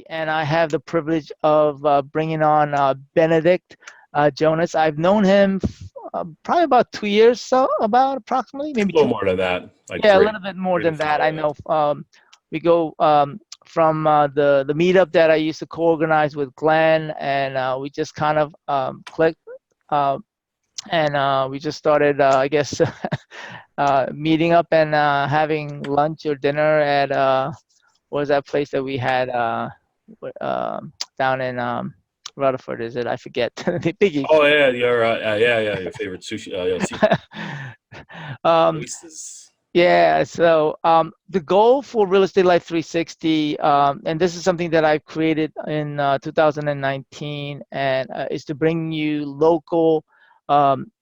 and I have the privilege of bringing on Benedict Jonas. I've known him probably about 2 years, so about approximately maybe A little two. more than that, like Yeah, a three, little bit more three to than that. I four. Yeah. know we go from the meetup that I used to co-organize with Glenn, and we just kind of clicked, uh, and we just started, I guess, meeting up and having lunch or dinner at what was that place that we had down in Rutherford? Is it? I forget. The biggie. Oh yeah, yeah, your favorite sushi, seafood um, oysters. Yeah, so the goal for Real Estate Life 360, and this is something that I've created in 2019, and is to bring you local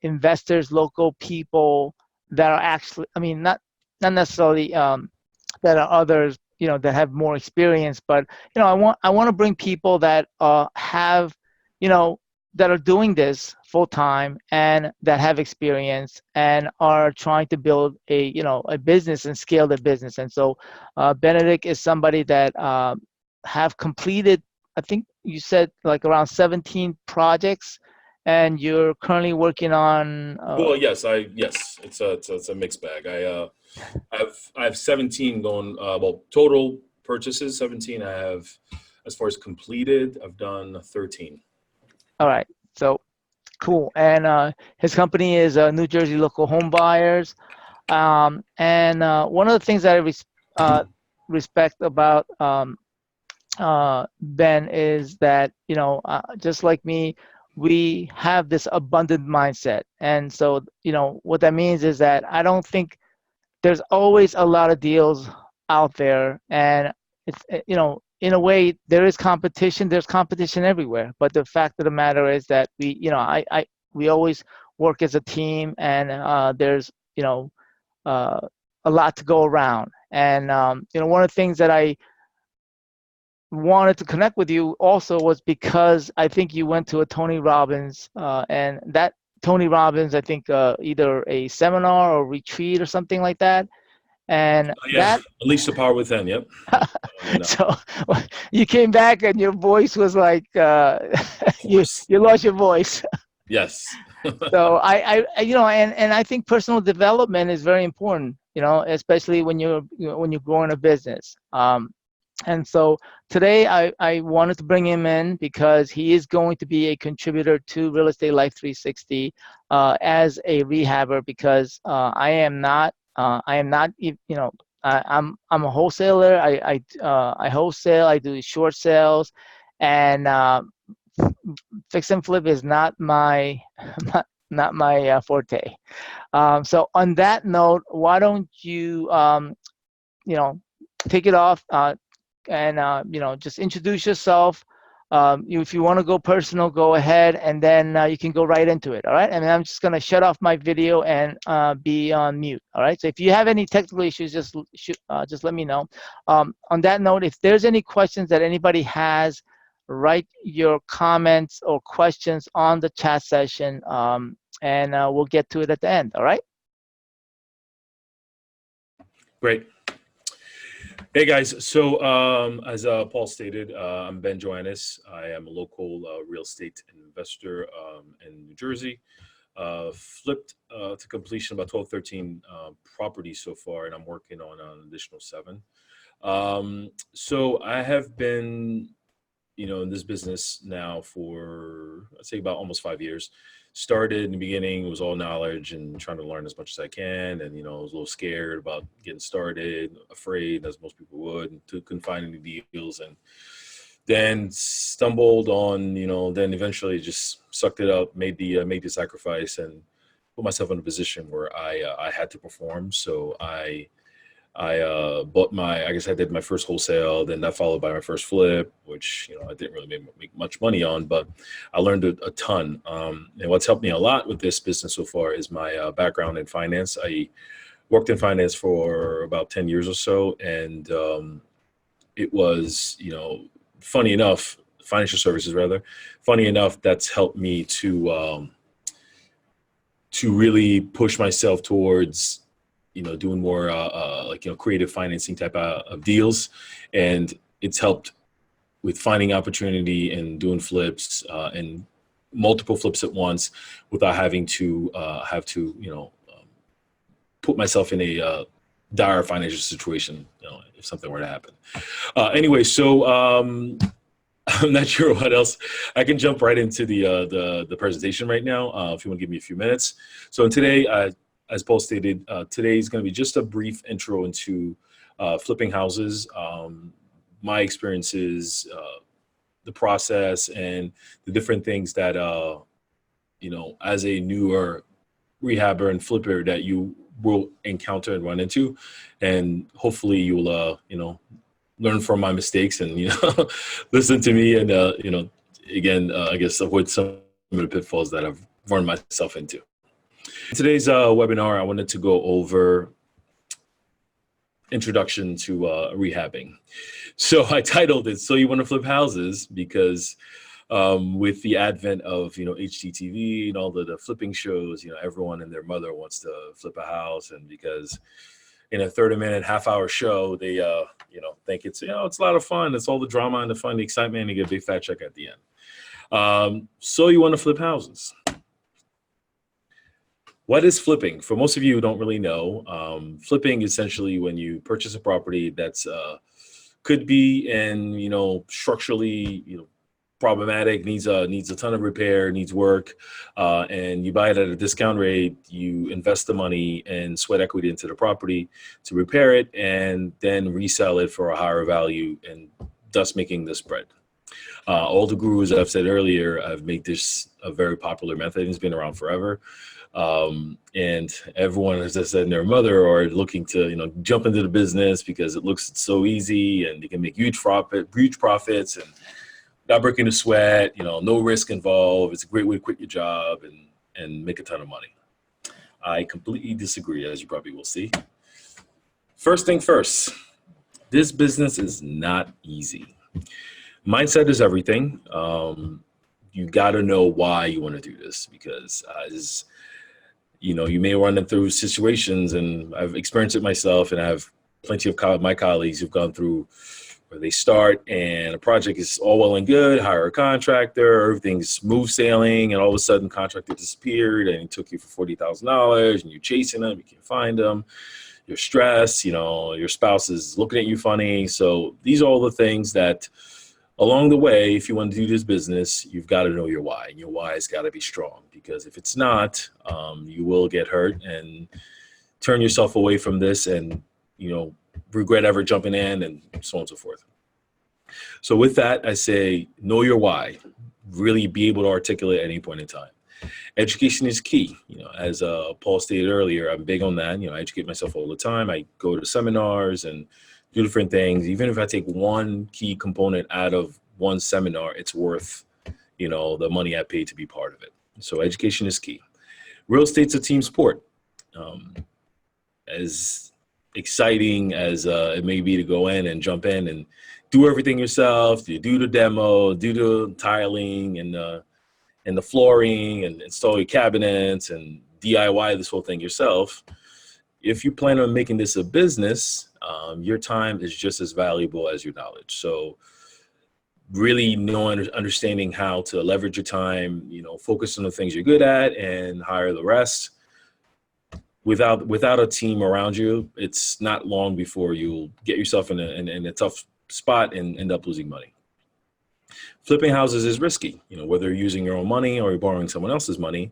investors, local people that are actually, I mean, not necessarily that are others, that have more experience, but I want to bring people that have, you know, that are doing this full time and that have experience and are trying to build a business and scale the business. And so Benedict is somebody that have completed, I think you said, like around 17 projects, and you're currently working on Well, yes, it's a mixed bag. I have 17 going. Well, total purchases 17. I have, as far as completed, I've done 13. all right, so cool. And his company is New Jersey Local Homebuyers. And one of the things that I respect about Ben is that, just like me, we have this abundant mindset. And so, what that means is that I don't think there's always a lot of deals out there. And it's, in a way, there's competition everywhere. But the fact of the matter is that we always work as a team, and there's, uh, a lot to go around. And one of the things that I wanted to connect with you also was because I think you went to a Tony Robbins, and that Tony Robbins, I think either a seminar or retreat or something like that. And Yeah, that, Unleash the Power Within. Yep. And so you came back and your voice was like, you horse. you lost your voice. Yes. So and I think personal development is very important, especially when you're growing a business. And so today I wanted to bring him in because he is going to be a contributor to Real Estate Life 360 as a rehabber, because I'm a wholesaler. I wholesale. I do short sales, and fix and flip is not my not my forte. So on that note, why don't you you know take it off, and just introduce yourself. If you want to go personal, go ahead, and then you can go right into it. All right. I mean, I'm just gonna shut off my video and be on mute. All right. So if you have any technical issues, just let me know. On that note, if there's any questions that anybody has, write your comments or questions on the chat session, and we'll get to it at the end. All right. Great. Hey guys, so as Paul stated, I'm Ben Joanis. I am a local real estate investor in New Jersey. Flipped to completion about 12, 13 properties so far, and I'm working on an additional 7. So I have been, in this business now for, I'd say, about almost 5 years. Started in the beginning, it was all knowledge and trying to learn as much as I can. And, I was a little scared about getting started, afraid, as most people would, and couldn't find any deals. And then stumbled on, then eventually just sucked it up, made the sacrifice, and put myself in a position where I had to perform. So I bought I guess I did my first wholesale, then that followed by my first flip, which, I didn't really make much money on, but I learned a ton. And what's helped me a lot with this business so far is my background in finance. I worked in finance for about 10 years or so. And it was, funny enough, financial services rather, funny enough, that's helped me to really push myself towards doing more creative financing type of deals. And it's helped with finding opportunity and doing flips and multiple flips at once without having to put myself in a dire financial situation, if something were to happen. Anyway, so I'm not sure what else. I can jump right into the presentation right now if you want to give me a few minutes. So today, as Paul stated, today is going to be just a brief intro into flipping houses, my experiences, the process, and the different things that as a newer rehabber and flipper that you will encounter and run into, and hopefully you'll learn from my mistakes and listen to me and again I guess avoid some of the pitfalls that I've run myself into. In today's webinar, I wanted to go over introduction to rehabbing. So I titled it "So You Want to Flip Houses" because with the advent of HGTV and all the flipping shows, everyone and their mother wants to flip a house, and because in a 30-minute, half-hour show, they think it's it's a lot of fun. It's all the drama and the fun, the excitement, and you get a big fat check at the end. So you want to flip houses. What is flipping? For most of you who don't really know, flipping is essentially when you purchase a property that's could be in structurally problematic, needs a ton of repair, needs work, and you buy it at a discount rate. You invest the money and sweat equity into the property to repair it, and then resell it for a higher value, and thus making the spread. All the gurus that I've said earlier have made this a very popular method. It's been around forever. And everyone, as I said, and their mother are looking to jump into the business because it looks so easy and you can make huge profits and not breaking the sweat, no risk involved. It's a great way to quit your job and make a ton of money. I completely disagree, as you probably will see. First thing first, this business is not easy. Mindset is everything. You got to know why you want to do this, because you may run through situations, and I've experienced it myself, and I have plenty of my colleagues who've gone through where they start and a project is all well and good, hire a contractor, everything's smooth sailing, and all of a sudden contractor disappeared and he took you for $40,000 and you're chasing them, you can't find them, you're stressed, your spouse is looking at you funny. So these are all the things that along the way, if you want to do this business, you've got to know your why, and your why has got to be strong, because if it's not, you will get hurt and turn yourself away from this and regret ever jumping in, and so on and so forth. So with that, I say, know your why. Really be able to articulate at any point in time. Education is key. As Paul stated earlier, I'm big on that. I educate myself all the time. I go to seminars and do different things. Even if I take one key component out of one seminar, it's worth, the money I paid to be part of it. So education is key. Real estate's a team sport. As exciting as it may be to go in and jump in and do everything yourself, you do the demo, do the tiling and the flooring and install your cabinets and DIY this whole thing yourself. If you plan on making this a business, your time is just as valuable as your knowledge. So really understanding how to leverage your time, focus on the things you're good at and hire the rest. Without a team around you, it's not long before you'll get yourself in a tough spot and end up losing money. Flipping houses is risky, whether you're using your own money or you're borrowing someone else's money.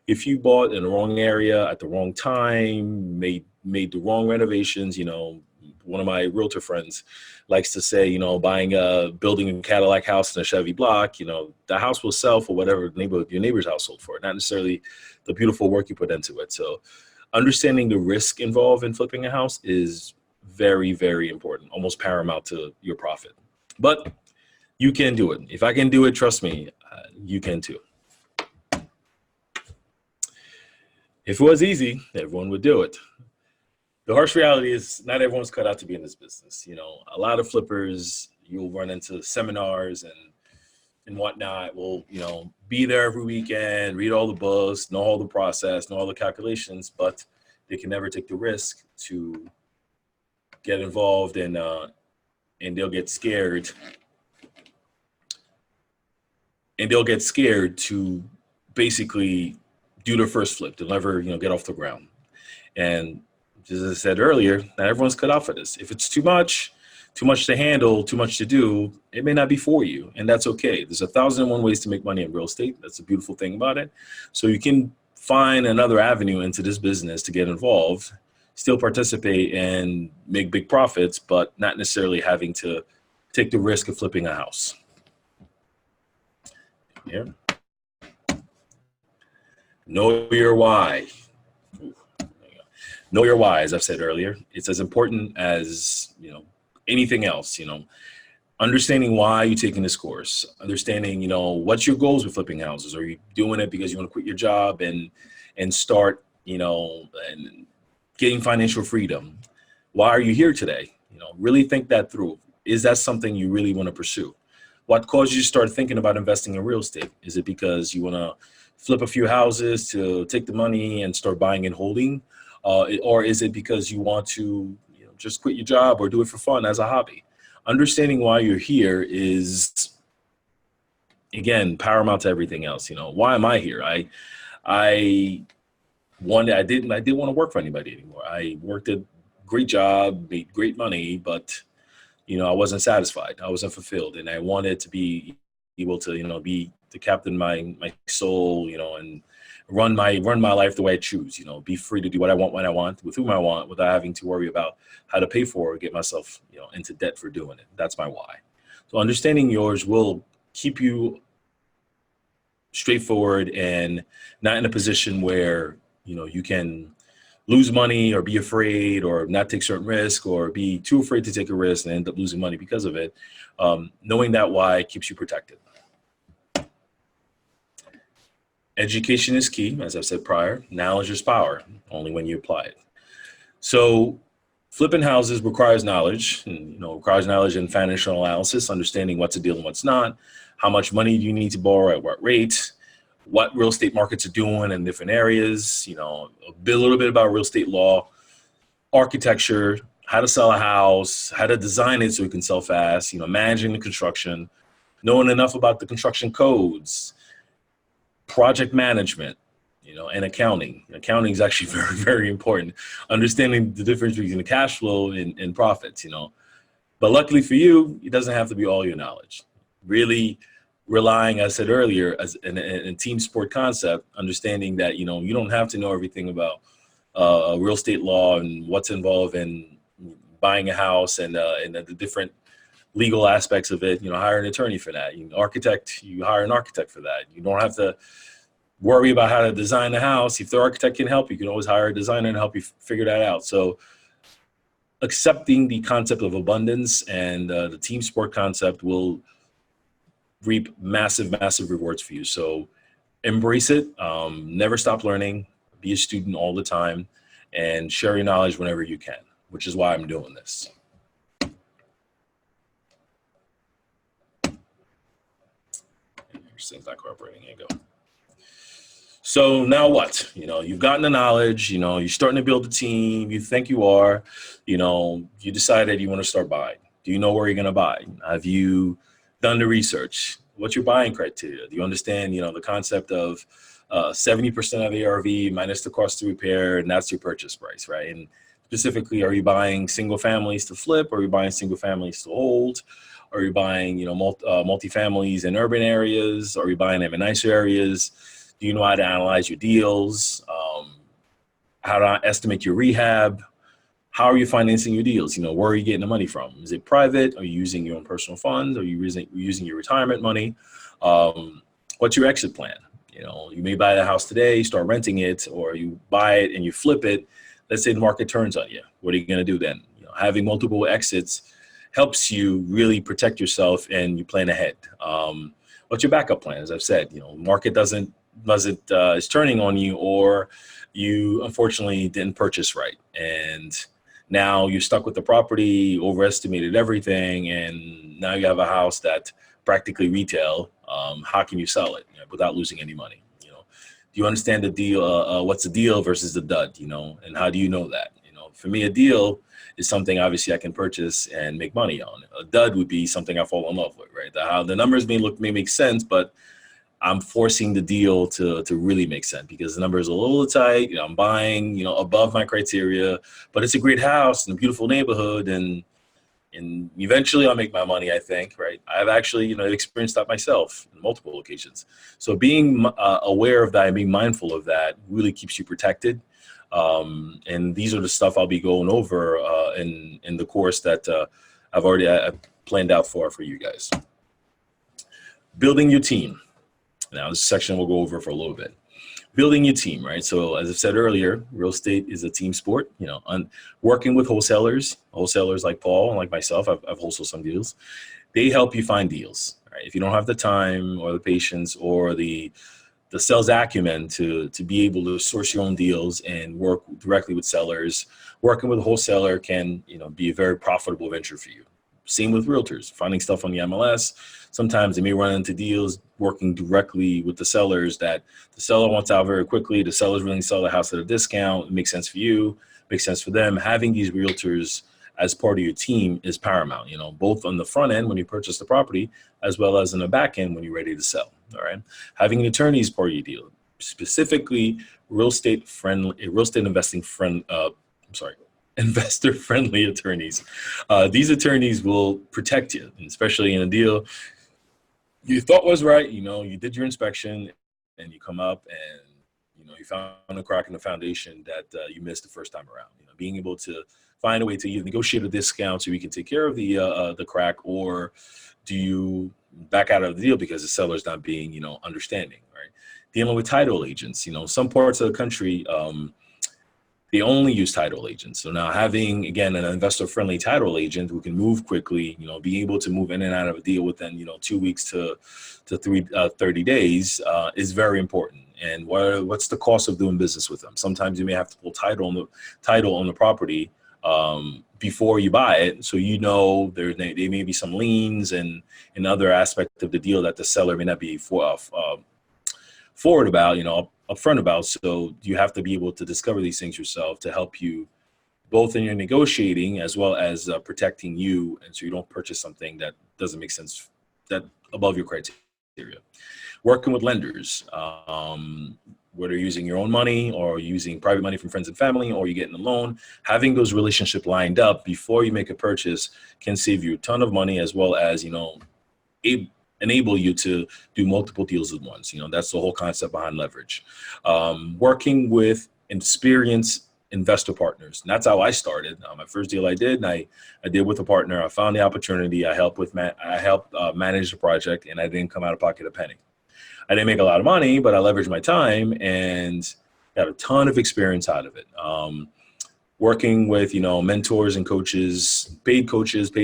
If you bought in the wrong area at the wrong time, made the wrong renovations, one of my realtor friends likes to say, building a Cadillac house in a Chevy block, the house will sell for whatever your neighbor's house sold for, not necessarily the beautiful work you put into it. So understanding the risk involved in flipping a house is very, very important, almost paramount to your profit. But you can do it. If I can do it, trust me, you can too. If it was easy, everyone would do it. The harsh reality is not everyone's cut out to be in this business. A lot of flippers, you'll run into seminars and whatnot, will, be there every weekend, read all the books, know all the process, know all the calculations, but they can never take the risk to get involved and they'll get scared and they'll get scared to basically do their first flip. They'll never, get off the ground. And as I said earlier, not everyone's cut out for this. If it's too much to handle, too much to do, it may not be for you, and that's okay. There's 1,001 ways to make money in real estate. That's the beautiful thing about it. So you can find another avenue into this business to get involved, still participate and make big profits, but not necessarily having to take the risk of flipping a house. Yeah. Know your why. Know your why, as I've said earlier. It's as important as, anything else, understanding why you're taking this course, understanding, what's your goals with flipping houses. Are you doing it because you want to quit your job and start, and getting financial freedom? Why are you here today? Really think that through. Is that something you really want to pursue? What caused you to start thinking about investing in real estate? Is it because you want to flip a few houses to take the money and start buying and holding? Or is it because you want to just quit your job or do it for fun as a hobby? Understanding why you're here is, again, paramount to everything else. Why am I here? I didn't want to work for anybody anymore. I worked a great job, made great money, but I wasn't satisfied. I wasn't fulfilled, and I wanted to be able to be the captain of my soul, and run my life the way I choose. Be free to do what I want when I want, with whom I want, without having to worry about how to pay for or get myself into debt for doing it. That's my why. So understanding yours will keep you straightforward and not in a position where you can lose money or be afraid or not take certain risk or be too afraid to take a risk and end up losing money because of it. Knowing that why keeps you protected. Education is key, as I've said prior. Knowledge is power, only when you apply it. So flipping houses requires knowledge, and requires knowledge in financial analysis, understanding what's a deal and what's not, how much money do you need to borrow at what rate, what real estate markets are doing in different areas, a little bit about real estate law, architecture, how to sell a house, how to design it so it can sell fast, managing the construction, knowing enough about the construction codes, project management, and accounting. Accounting is actually very, very important. Understanding the difference between the cash flow and profits, But luckily for you, it doesn't have to be all your knowledge. Really relying, as I said earlier, as in a team sport concept, understanding that, you don't have to know everything about real estate law and what's involved in buying a house and the different legal aspects of it. Hire an attorney for that. You hire an architect for that. You don't have to worry about how to design the house. If the architect can help, you can always hire a designer and help you figure that out. So accepting the concept of abundance and the team sport concept will reap massive, massive rewards for you. So embrace it. Never stop learning. Be a student all the time and share your knowledge whenever you can, which is why I'm doing this. Things not cooperating. There you go. So now what? You've gotten the knowledge, you're starting to build a team. You think you are, you decided you want to start buying. Do you know where you're going to buy? Have you done the research? What's your buying criteria? Do you understand, the concept of 70% of the ARV minus the cost to repair, and that's your purchase price, right? And specifically, are you buying single families to flip? Or are you buying single families to hold? Are you buying, multifamilies in urban areas? Are you buying them in nicer areas? Do you know how to analyze your deals? How to estimate your rehab? How are you financing your deals? Where are you getting the money from? Is it private? Are you using your own personal funds? Are you using your retirement money? What's your exit plan? You may buy the house today, start renting it, or you buy it and you flip it. Let's say the market turns on you. What are you going to do then? Having multiple exits helps you really protect yourself and you plan ahead. What's your backup plan? As I've said, market is turning on you, or you unfortunately didn't purchase right. And now you're stuck with the property, overestimated everything, and now you have a house that practically retail. How can you sell it without losing any money? Do you understand the deal? What's the deal versus the dud? And how do you know that? For me, a deal is something obviously I can purchase and make money on. A dud would be something I fall in love with, right? How the numbers may make sense, but I'm forcing the deal to really make sense because the number is a little tight. I'm buying, above my criteria, but it's a great house in a beautiful neighborhood, and eventually I'll make my money, I think, right? I've actually, experienced that myself in multiple locations. So being aware of that and being mindful of that really keeps you protected. And these are the stuff I'll be going over in the course that I've already planned out for you guys. Building your team. Now, this section we'll go over for a little bit. Building your team, right? So as I've said earlier, real estate is a team sport. Working with wholesalers like Paul and like myself, I've wholesaled some deals. They help you find deals, right? If you don't have the time or the patience or the sales acumen to be able to source your own deals and work directly with sellers, working with a wholesaler can, be a very profitable venture for you. Same with realtors, finding stuff on the MLS. Sometimes they may run into deals working directly with the sellers that the seller wants out very quickly. The seller's willing to sell the house at a discount. It makes sense for you, makes sense for them. Having these realtors as part of your team is paramount, both on the front end when you purchase the property, as well as on the back end when you're ready to sell, all right? Having an attorney is part of your deal, specifically investor-friendly attorneys. These attorneys will protect you, especially in a deal you thought was right. You did your inspection and you come up and, you found a crack in the foundation that you missed the first time around. Being able to find a way to either negotiate a discount so we can take care of the crack, or do you back out of the deal because the seller's not being, understanding, right? Dealing with title agents, some parts of the country, they only use title agents. So now having, again, an investor-friendly title agent who can move quickly, being able to move in and out of a deal within, 2 weeks to 30 days is very important. And what's the cost of doing business with them? Sometimes you may have to pull title on the property before you buy it. So there may be some liens and other aspect of the deal that the seller may not be forward about, upfront about. So you have to be able to discover these things yourself to help you both in your negotiating as well as protecting you. And so you don't purchase something that doesn't make sense, that above your criteria. Working with lenders, whether you're using your own money or using private money from friends and family, or you're getting a loan, having those relationships lined up before you make a purchase can save you a ton of money, as well as, enable you to do multiple deals at once. That's the whole concept behind leverage. Working with experienced investor partners. And that's how I started. My first deal I did with a partner. I found the opportunity. I helped manage the project, and I didn't come out of pocket a penny. I didn't make a lot of money, but I leveraged my time and got a ton of experience out of it. Working with, mentors and coaches, paid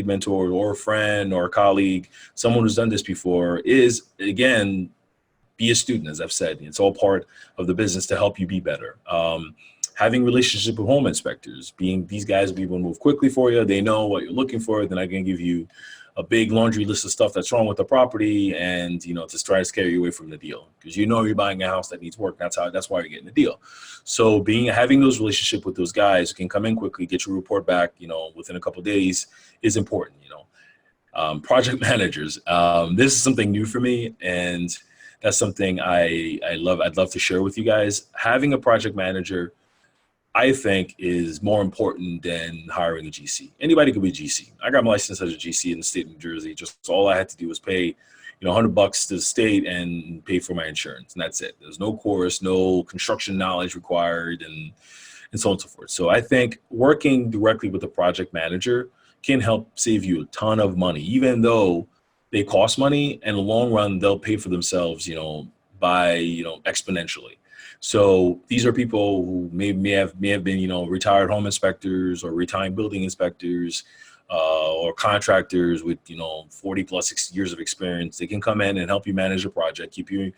mentor, or a friend or a colleague, someone who's done this before, is, again, be a student. As I've said, it's all part of the business to help you be better. Having relationship with home inspectors, these guys will be able to move quickly for you. They know what you're looking for. Then I can give you a big laundry list of stuff that's wrong with the property, and to try to scare you away from the deal, because you're buying a house that needs work. That's why you're getting the deal. So having those relationships with those guys who can come in quickly, get your report back, within a couple of days is important. Project managers. This is something new for me, and that's something I love. I'd love to share with you guys. Having a project manager, I think, is more important than hiring a GC. Anybody could be a GC. I got my license as a GC in the state of New Jersey. Just all I had to do was pay, $100 to the state and pay for my insurance, and that's it. There's no course, no construction knowledge required, and so on and so forth. So I think working directly with a project manager can help save you a ton of money, even though they cost money. In the long run, they'll pay for themselves, by exponentially. So these are people who may have been, retired home inspectors or retired building inspectors, or contractors with, 40 plus years of experience. They can come in and help you manage a project, keep your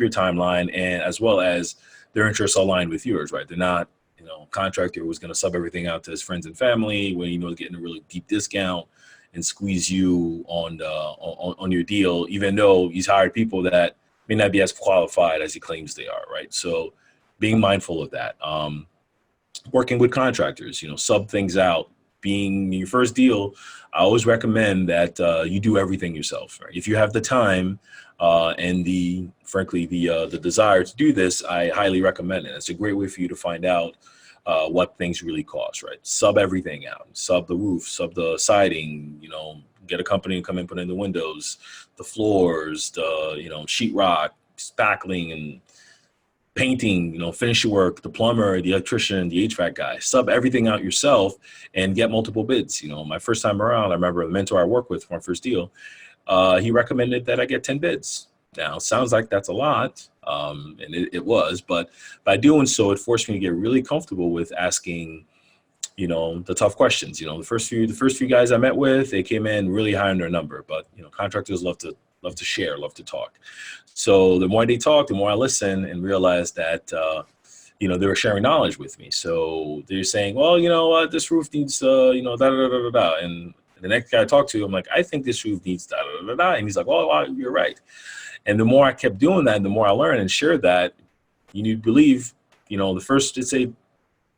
timeline, and as well as their interests aligned with yours, right? They're not, contractor who's going to sub everything out to his friends and family when, getting a really deep discount and squeeze you on your deal, even though he's hired people that may not be as qualified as he claims they are, right? So being mindful of that. Working with contractors, sub things out being your first deal, I always recommend that you do everything yourself. Right? If you have the time and frankly, the desire to do this, I highly recommend it. It's a great way for you to find out what things really cost, right? Sub everything out, sub the roof, sub the siding, get a company to come in, put in the windows, the floors, the, sheetrock, spackling, and painting, finish your work, the plumber, the electrician, the HVAC guy, sub everything out yourself and get multiple bids. My first time around, I remember the mentor I worked with for my first deal, he recommended that I get 10 bids. Now, sounds like that's a lot, and it was, but by doing so, it forced me to get really comfortable with asking, the tough questions. The first few guys I met with, they came in really high on their number, but contractors love to share, love to talk. So the more they talk, the more I listen and realize that they were sharing knowledge with me. So they're saying, well, this roof needs da da da da da, and the next guy I talked to, I'm like, I think this roof needs da da da da, and he's like, oh, wow, you're right. And the more I kept doing that, the more I learned and shared that, you need to believe, the first, let's say,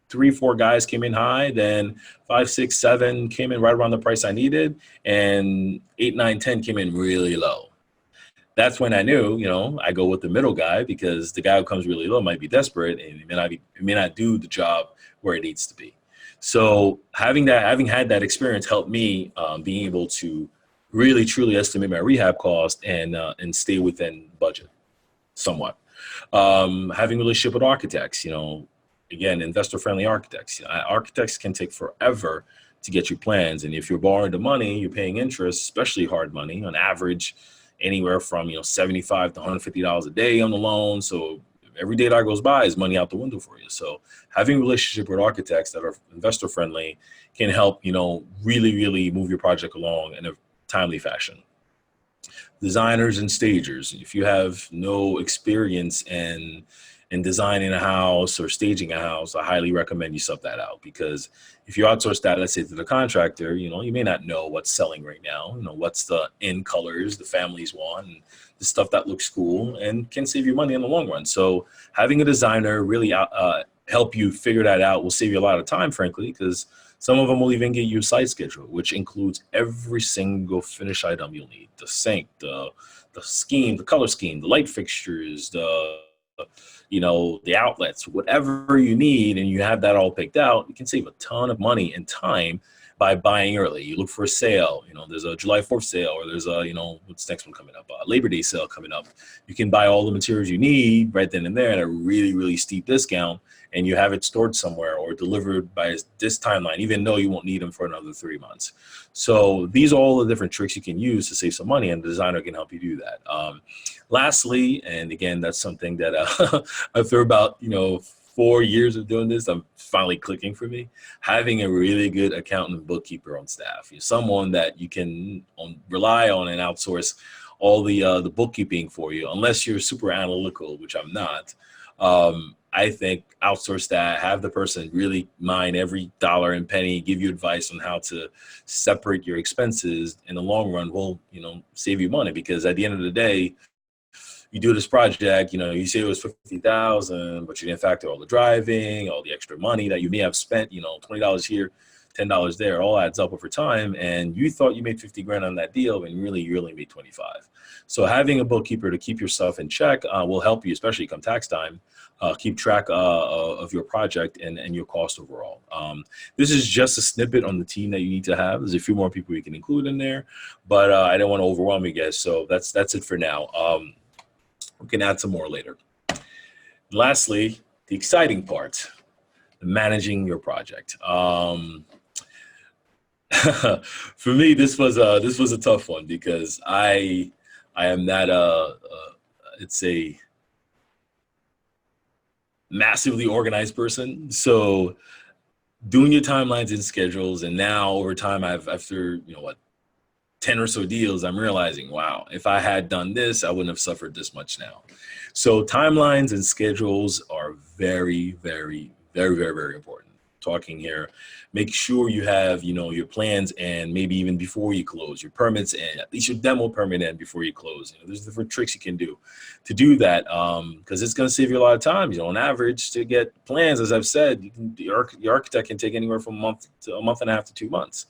3-4 guys came in high, then 5, 6, 7 came in right around the price I needed, and 8, 9, 10 came in really low. That's when I knew, I go with the middle guy, because the guy who comes really low might be desperate and it may not do the job where it needs to be. So having had that experience helped me being able to really truly estimate my rehab cost and stay within budget somewhat. Having a relationship with architects, again, investor-friendly architects. Architects can take forever to get you plans. And if you're borrowing the money, you're paying interest, especially hard money, on average, anywhere from $75 to $150 a day on the loan. So every day that goes by is money out the window for you. So having a relationship with architects that are investor-friendly can help, really, really move your project along in a timely fashion. Designers and stagers. If you have no experience in designing a house or staging a house, I highly recommend you sub that out, because if you outsource that, let's say, to the contractor, you may not know what's selling right now, what's the in colors the families want, and the stuff that looks cool and can save you money in the long run. So having a designer really help you figure that out will save you a lot of time, frankly, because some of them will even get you a site schedule, which includes every single finish item you'll need: the sink, the scheme, the color scheme, the light fixtures, the outlets, whatever you need, and you have that all picked out. You can save a ton of money and time by buying early. You look for a sale, there's a July 4th sale, or there's a, what's next one coming up? Labor Day sale coming up. You can buy all the materials you need right then and there at a really, really steep discount, and you have it stored somewhere or delivered by this timeline, even though you won't need them for another 3 months. So these are all the different tricks you can use to save some money, and the designer can help you do that. Lastly, and again, that's something that after about 4 years of doing this, I'm finally clicking for me. Having a really good accountant and bookkeeper on staff, someone that you can rely on and outsource all the bookkeeping for you, unless you're super analytical, which I'm not. I think outsource that, have the person really mine every dollar and penny, give you advice on how to separate your expenses in the long run will, save you money, because at the end of the day, you do this project, you say it was $50,000, but you didn't factor all the driving, all the extra money that you may have spent, $20 here, $10 there, all adds up over time. And you thought you made 50 grand on that deal, and really, you only made 25. So having a bookkeeper to keep yourself in check will help you, especially come tax time, keep track of your project and your cost overall. This is just a snippet on the team that you need to have. There's a few more people you can include in there, but I don't want to overwhelm you guys. So that's it for now. We can add some more later. Lastly, the exciting part, managing your project. For me, this was a tough one, because I am not it's a massively organized person. So doing your timelines and schedules, and now over time, after 10 or so deals, I'm realizing, wow, if I had done this, I wouldn't have suffered this much now. So timelines and schedules are very, very, very, very, very important. talking here, make sure you have, your plans, and maybe even before you close, your permits, and at least your demo permit in before you close. There's different tricks you can do to do that, because it's going to save you a lot of time. On average, to get plans, as I've said, your architect can take anywhere from a month to a month and a half to 2 months.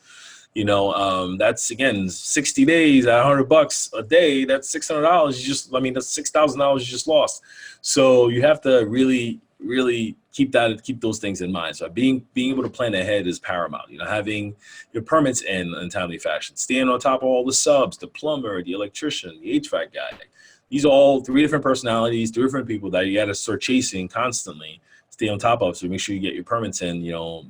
That's, again, 60 days at $100 a day. That's $600. That's $6,000 you just lost. So you have to really, really keep those things in mind. So being able to plan ahead is paramount. Having your permits in timely fashion, staying on top of all the subs, the plumber, the electrician, the HVAC guy. These are all 3 different personalities, 3 different people that you got to start chasing constantly. Stay on top of, so make sure you get your permits in,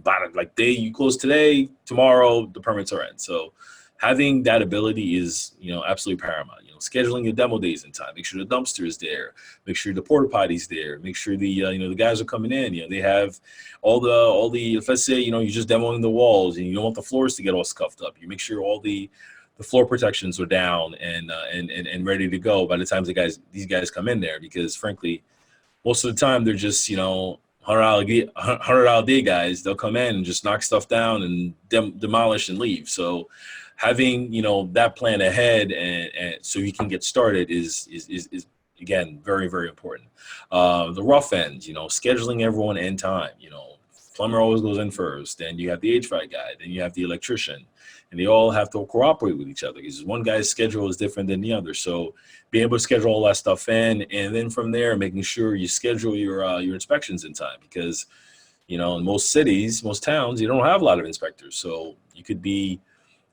by day you close today, tomorrow the permits are in. So having that ability is, absolutely paramount. Scheduling your demo days in time, make sure the dumpster is there, make sure the porta potty's there, make sure the the guys are coming in, they have all the if let's say, you're just demoing the walls and you don't want the floors to get all scuffed up, you make sure all the floor protections are down and ready to go by the time these guys come in there, because frankly, most of the time they're just, $100 day guys. They'll come in and just knock stuff down and demolish and leave. So having, that plan ahead and so you can get started is again, very, very important. The rough ends, scheduling everyone in time, plumber always goes in first, then you have the HVAC guy, then you have the electrician, and they all have to cooperate with each other because one guy's schedule is different than the other. So being able to schedule all that stuff in, and then from there, making sure you schedule your inspections in time, because, in most cities, most towns, you don't have a lot of inspectors. So you could be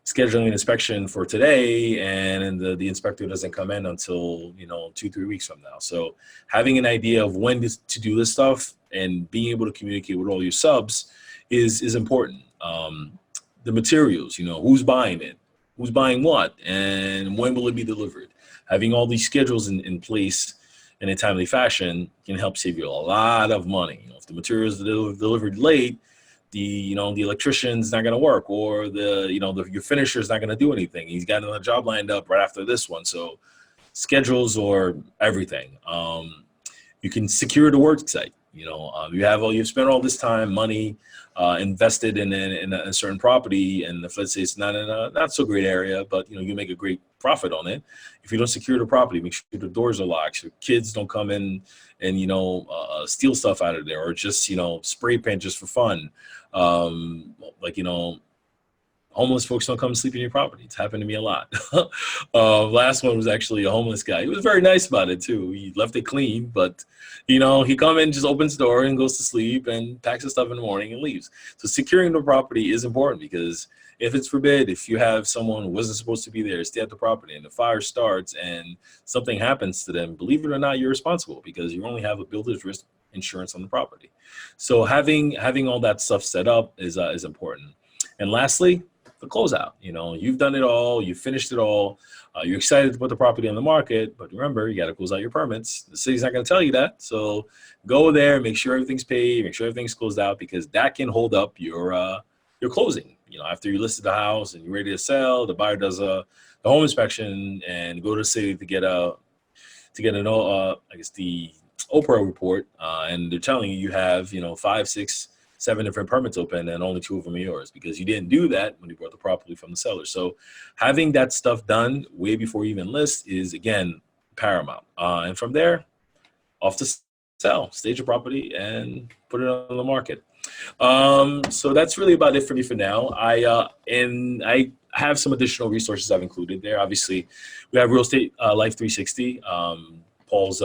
scheduling an inspection for today, and the inspector doesn't come in until 2-3 weeks from now. So having an idea of when to do this stuff and being able to communicate with all your subs is important. The materials, who's buying it, who's buying what, and when will it be delivered. Having all these schedules in place in a timely fashion can help save you a lot of money. If the materials are delivered late, the electrician's not going to work, or your finisher's not going to do anything. He's got another job lined up right after this one. So schedules are everything. You can secure the work site. You've spent all this time, money, invested in a certain property, and if let's say it's not in a not so great area, but you make a great profit on it. If you don't secure the property, make sure the doors are locked, so kids don't come in and steal stuff out of there, or just spray paint just for fun. Homeless folks don't come sleep in your property. It's happened to me a lot. Last one was actually a homeless guy. He was very nice about it too. He left it clean, but he come in, just opens the door and goes to sleep and packs his stuff in the morning and leaves. So securing the property is important, because if it's forbid, if you have someone who wasn't supposed to be there, stay at the property, and the fire starts and something happens to them, believe it or not, you're responsible, because you only have a builder's risk insurance on the property. So having all that stuff set up is important. And lastly, the closeout. You've done it all, you've finished it all, you're excited to put the property on the market, but remember, you got to close out your permits. The city's not going to tell you that. So go there, make sure everything's paid, make sure everything's closed out, because that can hold up your closing. After you listed the house and you're ready to sell, the buyer does the home inspection and go to the city to get the Oprah report, and they're telling you have 5, 6, 7 different permits open, and only 2 of them are yours, because you didn't do that when you bought the property from the seller. So having that stuff done way before you even list is, again, paramount. And from there, off to sell, stage your property, and put it on the market. So that's really about it for me for now. I have some additional resources I've included there. Obviously, we have Real Estate Life 360, Paul's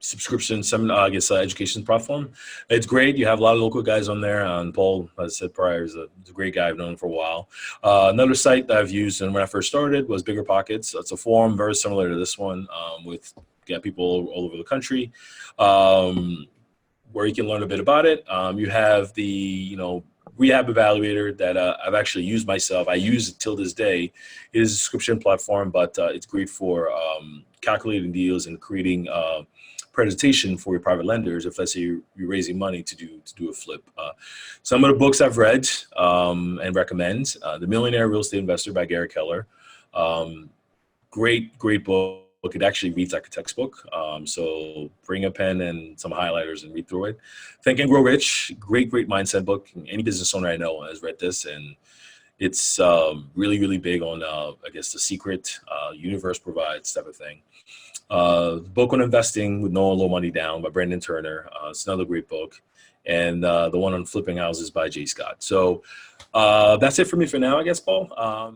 subscription education platform. It's great. You have a lot of local guys on there, and Paul, as I said prior, is a great guy. I've known him for a while. Another site that I've used and when I first started was Bigger Pockets. It's a forum very similar to this one, with people all over the country, where you can learn a bit about it. You have the Rehab Evaluator that I've actually used myself. I use it till this day. It is a subscription platform, but it's great for calculating deals and creating presentation for your private lenders if, let's say, you're raising money to do a flip. Some of the books I've read and recommend: The Millionaire Real Estate Investor by Gary Keller. Great book. It actually reads like a textbook. So bring a pen and some highlighters and read through it. Think and Grow Rich, great mindset book. Any business owner I know has read this, and it's really, really big on, I guess, the secret universe provides type of thing. Book on Investing with No and Low Money Down by Brendan Turner. It's another great book. And the one on Flipping Houses by Jay Scott. So that's it for me for now, I guess, Paul.